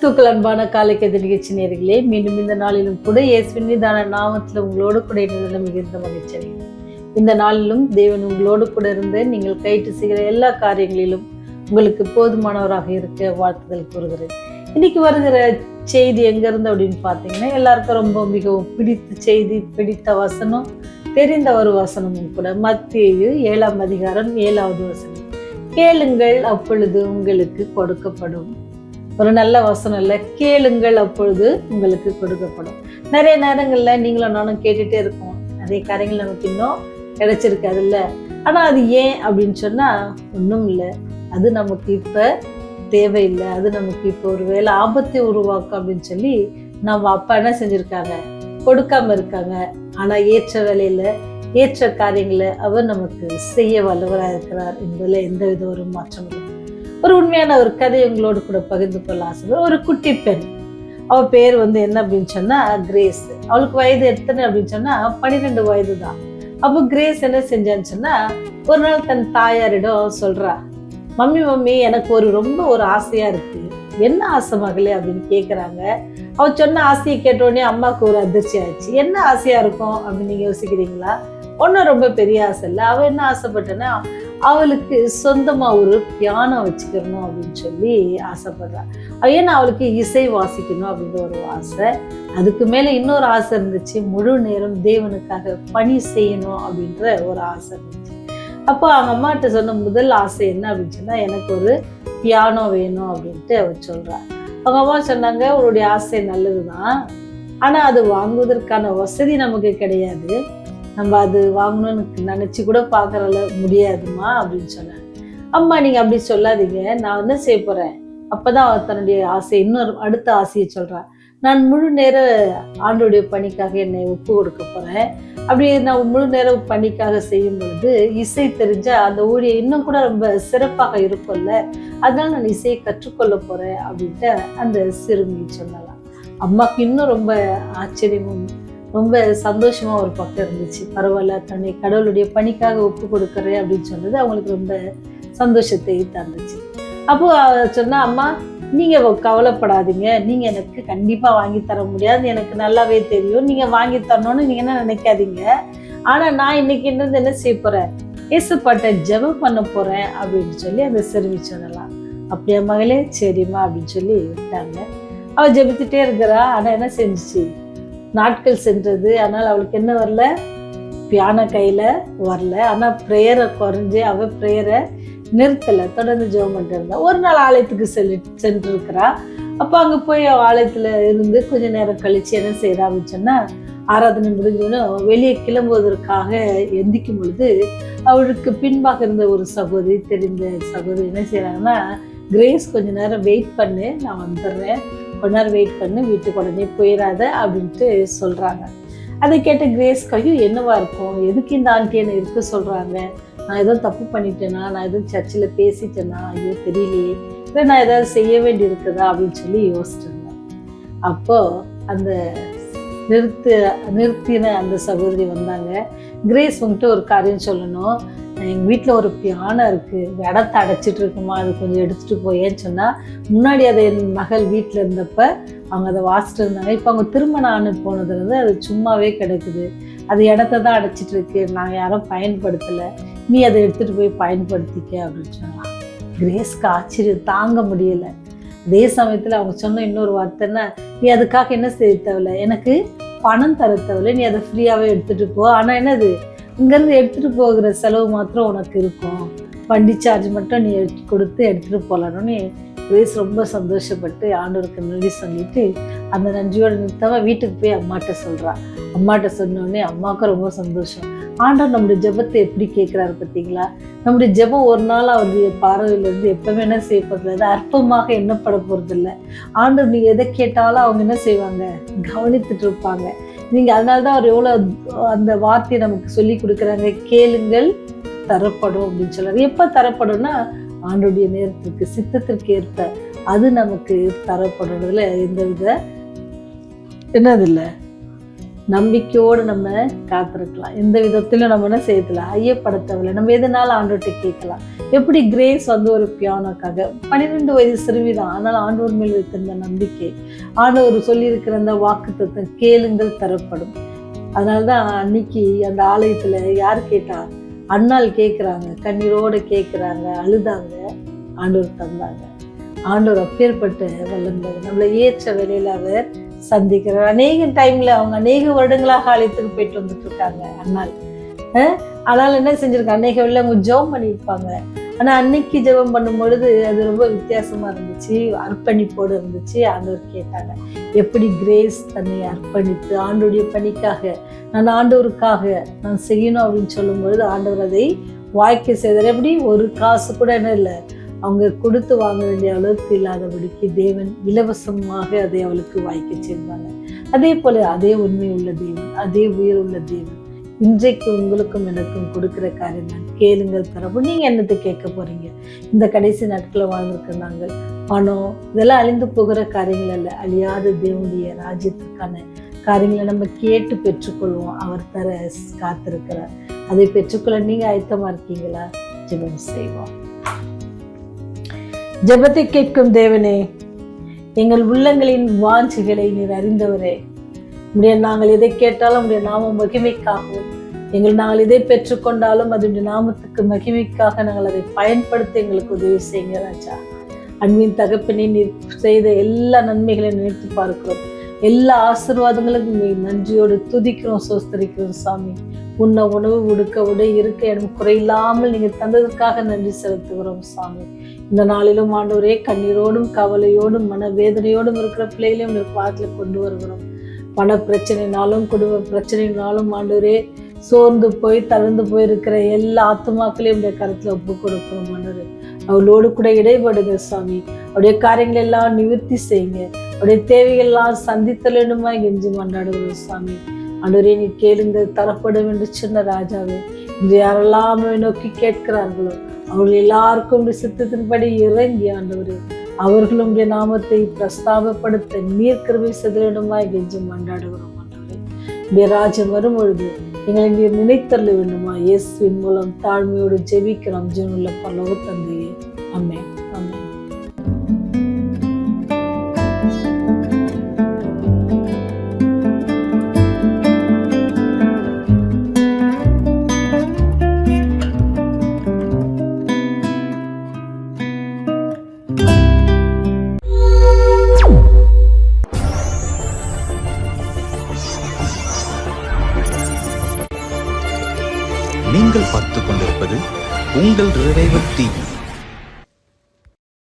கிறிஸ்துக்கள் அன்பான காலைக்கதை நிகழ்ச்சி நேயர்களே, மீண்டும் இந்த நாளிலும் கூட இயேசுவின் மீதான நாமத்தில் உங்களோடு கூட இருந்ததில் மிகுந்த மகிழ்ச்சி அடைகிறேன். இந்த நாளிலும் தேவன் உங்களோடு கூட இருந்து நீங்கள் கைட்டு செய்கிற எல்லா காரியங்களிலும் உங்களுக்கு போதுமானவராக இருக்க வாழ்த்துதல் கூறுகிறேன். இன்னைக்கு வருகிற செய்தி எங்க இருந்து அப்படின்னு பார்த்தீங்கன்னா, எல்லாருக்கும் ரொம்ப மிகவும் பிடித்த செய்தி, பிடித்த வசனம், தெரிந்த ஒரு வசனமும் கூட. மத்தேயு 7ஆம் அதிகாரம் 7வது வசனம். கேளுங்கள் அப்பொழுது உங்களுக்கு கொடுக்கப்படும். ஒரு நல்ல வசனம் இல்லை? கேளுங்கள் அப்பொழுது உங்களுக்கு கொடுக்கப்படும். நிறைய நேரங்கள்ல நீங்களும் நானும் கேட்டுட்டே இருக்கோம், நிறைய காரியங்கள் நமக்கு இன்னும் கிடைச்சிருக்காது இல்லை. ஆனா அது ஏன் அப்படின்னு சொன்னா ஒன்றும் இல்லை, அது நமக்கு இப்ப தேவையில்லை, அது நமக்கு இப்போ ஒரு வேலை ஆபத்தை உருவாக்கும் அப்படின்னு சொல்லி நம்ம அப்பா என்ன செஞ்சிருக்காங்க, கொடுக்காம இருக்காங்க. ஆனா ஏற்ற வேலையில ஏற்ற காரியங்களை அவர் நமக்கு செய்ய வல்லவராக இருக்கிறார் என்பதுல எந்தவித ஒரு மாற்றம் இல்லை. ஒரு உண்மையான ஒரு கதை உங்களோடு கூட பகிர்ந்து கொள்ள ஆசை. ஒரு குட்டி பெண், அவ பேர் என்ன அப்படின்னு சொன்னா கிரேஸ். அவளுக்கு வயது எத்தனை அப்படின்னு சொன்னா 12 வயது தான். அப்போ கிரேஸ் என்ன செஞ்சான்னு சொன்னா, ஒரு நாள் தன் தாயாரிடம் சொல்றா, மம்மி எனக்கு ரொம்ப ஒரு ஆசையா இருக்கு. என்ன ஆசை மகளே அப்படின்னு கேட்குறாங்க. அவ சொன்ன ஆசையை கேட்டோடனே அம்மாவுக்கு ஒரு அதிர்ச்சி ஆயிடுச்சு. என்ன ஆசையா இருக்கும் அப்படின்னு நீங்க யோசிக்கிறீங்களா? ஒன்றும் ரொம்ப பெரிய ஆசை இல்லை. அவ என்ன ஆசைப்பட்டனா, அவளுக்கு சொந்தமா ஒரு பியானோ வச்சுக்கணும் அப்படின்னு சொல்லி ஆசைப்படுறா. ஏன்னா அவளுக்கு இசை வாசிக்கணும் அப்படின்ற ஒரு ஆசை. அதுக்கு மேல இன்னொரு ஆசை இருந்துச்சு, முழு நேரம் தேவனுக்காக பணி செய்யணும் அப்படின்ற ஒரு ஆசை இருந்துச்சு. அப்போ அவங்க அம்மாட்ட சொன்ன முதல் ஆசை என்ன அப்படின்னு சொன்னா, எனக்கு ஒரு பியானோ வேணும் அப்படின்ட்டு அவ சொல்றா. அவங்க அம்மா சொன்னாங்க, உங்களுடைய ஆசை நல்லதுதான், ஆனா அது வாங்குவதற்கான வசதி நமக்கு கிடையாது, நம்ம அது வாங்கணும்னு நினைச்சு கூட பார்க்கறல முடியாதுமா அப்படின்னு சொன்னேன். அம்மா நீங்க அப்படி சொல்லாதீங்க, நான் என்ன செய்ய போறேன். அப்பதான் அவ தன்னுடைய ஆசை, இன்னொரு அடுத்த ஆசையை சொல்றா. நான் முழு நேர ஆண்டோடைய பணிக்காக என்னை ஒப்பு கொடுக்க போறேன். அப்படி நான் முழு நேர பணிக்காக செய்யும் பொழுது இசை தெரிஞ்சா அந்த ஊழியை இன்னும் கூட ரொம்ப சிறப்பாக இருக்கும்ல, அதனால நான் இசையை கற்றுக்கொள்ள போறேன் அப்படின்ட்டு அந்த சிறுமி சொன்னலாம். அம்மாவுக்கு இன்னும் ரொம்ப ஆச்சரியமும் ரொம்ப சந்தோஷமா ஒரு பக்கம் இருந்துச்சு. பரவாயில்ல, தன்னை கடவுளுடைய பணிக்காக ஒப்பு கொடுக்குறேன் அப்படின்னு சொன்னது அவங்களுக்கு ரொம்ப சந்தோஷத்தை தந்துச்சு. அப்போ சொன்னா, அம்மா நீங்க கவலைப்படாதீங்க, நீங்க எனக்கு கண்டிப்பா வாங்கி தர முடியாது, எனக்கு நல்லாவே தெரியும், நீங்க வாங்கி தரணும்னு நீங்க என்ன நினைக்காதீங்க. ஆனா நான் இன்னைக்கு என்ன செய்ய போறேன், இயேசுப்பாட்ட ஜெபம் பண்ண போறேன் அப்படின்னு சொல்லி அந்த சிறுமி சொல்லலாம். அப்படியா மகளே, சரிம்மா அப்படின்னு சொல்லி விட்டாங்க. அவ ஜெபிச்சுட்டே இருக்கிறா. ஆனா என்ன செஞ்சிச்சு, நாட்கள் சென்றது. ஆனால் அவளுக்கு என்ன வரல, பியானோ கையில வரல. ஆனா ப்ரேயரை குறைஞ்சு அவ ப்ரேயரை நிறுத்தலை, தொடர்ந்து ஜெபம் பண்ணிட்டு இருந்தா. ஒரு நாள் ஆலயத்துக்கு சென்று இருக்கிறா. அப்போ அங்க போய் ஆலயத்துல இருந்து கொஞ்ச நேரம் கழிச்சு என்ன செய்யறா அப்படின்னு சொன்னா, ஆராதனை முடிஞ்சோன்னு வெளியே கிளம்புவதற்காக எந்திக்கும் பொழுது அவளுக்கு பின்பாக இருந்த ஒரு சகோதரி, தெரிந்த சகோதரி என்ன செய்யறாங்கன்னா, கிரேஸ் கொஞ்ச நேரம் வெயிட் பண்ணு, நான் வந்துடுறேன், கொஞ்ச நேரம் வெயிட் பண்ணு, வீட்டுக்கு உடனே போயிடாத அப்படின்ட்டு சொல்றாங்க. அதை கேட்ட கிரேஸ் கையும் என்னவா இருக்கும், எதுக்கு இந்த ஆண்டி என்ன இருக்க சொல்றாங்க, நான் ஏதோ தப்பு பண்ணிட்டேனா, நான் எதுவும் சர்ச்சில் பேசிட்டேனா, ஐயோ தெரியலையே, இல்லை நான் ஏதாவது செய்ய வேண்டி இருக்குதா அப்படின்னு சொல்லி யோசிச்சுட்டு இருந்தேன். அப்போ அந்த நிறுத்தின அந்த சகோதரி வந்தாங்க. கிரேஸ் உங்கள்கிட்ட ஒரு காரியம் சொல்லணும், எங்கள் வீட்டில் ஒரு பியானோ இருக்குது, இடத்த அடைச்சிட்டு இருக்குமா, அது கொஞ்சம் எடுத்துகிட்டு போயேன்னு சொன்னால், முன்னாடி அதை என் மகள் வீட்டில் இருந்தப்ப அவங்க அதை வாசிட்டு இருந்தாங்க. இப்போ அவங்க திருமணம் ஆணு போனதுலேருந்து அது சும்மாவே கிடக்குது, அது இடத்த தான் அடைச்சிட்டு இருக்கு, நாங்கள் யாரும் பயன்படுத்தலை, நீ அதை எடுத்துகிட்டு போய் பயன்படுத்திக்க அப்படின்னு சொன்னாங்க. கிரேஸ்க்கு ஆச்சரியம் தாங்க முடியலை. அதே சமயத்தில் அவங்க சொன்ன இன்னொரு வார்த்தைன்னா, நீ அதுக்காக என்ன செய்ய தேவையில்லை, எனக்கு பணம் தர தேவையில்லை, நீ அதை ஃப்ரீயாகவே எடுத்துகிட்டு போ, ஆனால் என்னது இங்கேருந்து எடுத்துகிட்டு போகிற செலவு மாத்திரம் உனக்கு இருக்கும், வண்டி சார்ஜ் மட்டும் நீ கொடுத்து எடுத்துகிட்டு போகலான்னு. கிரேஸ் ரொம்ப சந்தோஷப்பட்டு ஆண்டவருக்கு நன்றி சொல்லிட்டு அந்த நன்றியோட நிறுத்தவ வீட்டுக்கு போய் அம்மாட்ட சொல்கிறா. அம்மாட்ட சொன்னோடனே அம்மாவுக்கு ரொம்ப சந்தோஷம். ஆண்டவர் நம்முடைய ஜெபத்தை எப்படி கேட்குறாரு பார்த்தீங்களா, நம்முடைய ஜெபம் ஒரு நாள் அவருடைய பார்வையிலேருந்து எப்பவுமே என்ன செய்ய போகிறது, அது அற்பமாக எண்ணப்பட போகிறது இல்லை. ஆண்டவர் நீங்கள் எதை கேட்டாலும் அவங்க என்ன செய்வாங்க, கவனித்துட்டு இருப்பாங்க. நீங்கள் அதனால தான் அவர் எவ்வளோ அந்த வார்த்தையை நமக்கு சொல்லி கொடுக்குறாங்க, கேளுங்கள் தரப்படும் அப்படின்னு சொல்றாரு. எப்போ தரப்படும்னா, ஆண்டோடைய நேரத்திற்கு சித்தத்திற்கு ஏற்ப அது நமக்கு தரப்படுறதுல எந்தவித என்னது இல்லை, நம்பிக்கையோடு நம்ம காத்திருக்கலாம். எந்த விதத்திலும் நம்ம என்ன செய்யலாம், ஐயப்பட தேவையில்லை. நம்ம எதனால ஆண்டவர்கிட்ட கேட்கலாம். எப்படி கிரேஸ் ஒரு பியானோக்காக 12 வயது சிறுமிதான், ஆனால் ஆண்டவர் மேல் வைத்திருந்த நம்பிக்கை, ஆண்டவர் சொல்லியிருக்கிற அந்த வாக்குத்தத்தம், கேளுங்கள் தரப்படும். அதனாலதான் அன்னைக்கு அந்த ஆலயத்துல யார் கேட்டா, அண்ணாள் கேட்குறாங்க, கண்ணீரோட கேட்குறாங்க, அழுதாங்க, ஆண்டவர் தந்தாங்க. ஆண்டவர் அப்பேற்பட்ட வல்லந்தவர். நம்மளை ஏற்ற வேலையில அவர் சந்திக்கிறார். அநேக டைம்ல அவங்க அநேக வருடங்களாக ஆலயத்துக்கு போயிட்டு வந்துட்டு இருக்காங்க அண்ணாள். அதனால என்ன செஞ்சிருக்காங்க, அநேக வேலை அவங்க ஜெபம் பண்ணியிருப்பாங்க. ஆனா அன்னைக்கு ஜெபம் பண்ணும் பொழுது அது ரொம்ப வித்தியாசமா இருந்துச்சு, அர்ப்பணிப்போடு இருந்துச்சு. ஆண்டவர் கேட்டாங்க, எப்படி கிரேஸ் தன்னை அர்ப்பணித்து ஆண்டோடைய பணிக்காக, நான் ஆண்டவருக்காக நான் செய்யணும் அப்படின்னு சொல்லும் பொழுது ஆண்டவர் அதை வாய்க்க செய்தார். எப்படி ஒரு காசு கூட என்ன இல்லை, அவங்க கொடுத்து வாங்க வேண்டிய அளவுக்கு இல்லாதபடிக்கு தேவன் இலவசமாக அதை அவளுக்கு வாய்க்க செய்வாங்க. அதே போல அதே உண்மை உள்ள தேவன், அதே உயிர் உள்ள தேவன் இன்றைக்கு உங்களுக்கும் எனக்கும் கொடுக்கிற காரியம் தான், கேளுங்கள் தரப்படும். நீங்க என்னத்தை கேட்க போறீங்க? இந்த கடைசி நாட்களை வாழ்ந்திருக்க நாங்கள் பணம் இதெல்லாம் அழிந்து போகிற காரியங்கள் அல்ல, அழியாத தேவனுடைய ராஜ்யத்துக்கான காரியங்களை நம்ம கேட்டு பெற்றுக்கொள்வோம். அவர் தர காத்திருக்கிறார். அதை பெற்றுக்கொள்ள நீங்க ஆயத்தமா இருக்கீங்களா? ஜெபம் செய்வோம். ஜெபத்தை கேட்கும் தேவனே, எங்கள் உள்ளங்களின் வாஞ்சிகளை நீர் அறிந்தவரே, நாங்கள் எதை கேட்டாலும் உடைய நாம மகிமைக்காகவும், நாங்கள் எதை பெற்றுக்கொண்டாலும் அதனுடைய நாமத்துக்கு மகிமைக்காக நாங்கள் அதை பயன்படுத்த எங்களுக்கு உதவி செய்யுங்க ராஜா. அன்பின் தகப்பனே, நீர் செய்த எல்லா நன்மைகளையும் நினைத்து பார்க்கிறோம். எல்லா ஆசீர்வாதங்களுக்கும் நன்றியோடு துதிக்கிறோம், சோஸ்தரிக்கிறோம் சாமி. உண்ண உணவு, உடுக்க உடை, இருக்க இடம் குறையில்லாமல் நீங்க தந்ததுக்காக நன்றி செலுத்துகிறோம் சாமி. இந்த நாளிலும் ஆண்டவரே, கண்ணீரோடும் கவலையோடும் மனவேதனையோடும் இருக்கிற பிள்ளைகளையும் பாதத்துல கொண்டு வருகிறோம். பண பிரச்சனைனாலும் குடும்ப பிரச்சனைனாலும் ஆண்டவரே, சோர்ந்து போய் தளர்ந்து போயிருக்கிற எல்லா ஆத்துமாக்களையும் உடைய கருத்துல ஒப்பு கொடுக்கிறோம் ஆண்டவரே. அவளோடு கூட இடைபடுங்க சாமி. அவருடைய காரியங்கள் எல்லாம் நிவர்த்தி செய்யுங்க. அவருடைய தேவைகள் எல்லாம் சந்தித்தலனுமா கெஞ்சி மன்றாடுகிறோம் சாமி. ஆண்டவரே, நீ கேளுங்கள் தரப்படும் என்று சொன்ன ராஜாவே, இன்று யாரெல்லாம் நோக்கி கேட்கிறார்களோ அவர்கள் எல்லாருக்கும் சித்தத்தின்படி இறங்கி ஆண்டவரே, அவர்களும் நாமத்தை பிரஸ்தாபப்படுத்த நீர் கிருபை செய்திடணுமாய் கெஞ்சி மன்றாடுகிறோம் ஆண்டவரே. உடைய ராஜ்யம் வரும் பொழுது எங்களை நீர் நினைத்தள்ள வேண்டுமா? இயேசுவின் மூலம் தாழ்மையோடு ஜெபிக்கிறோம் ஜீவனுள்ள பரலோக தந்தையே. ஆமென், ஆமென். நீங்கள் பார்த்துக் கொண்டிருப்பது உங்கள் ரிவைவல் டிவி.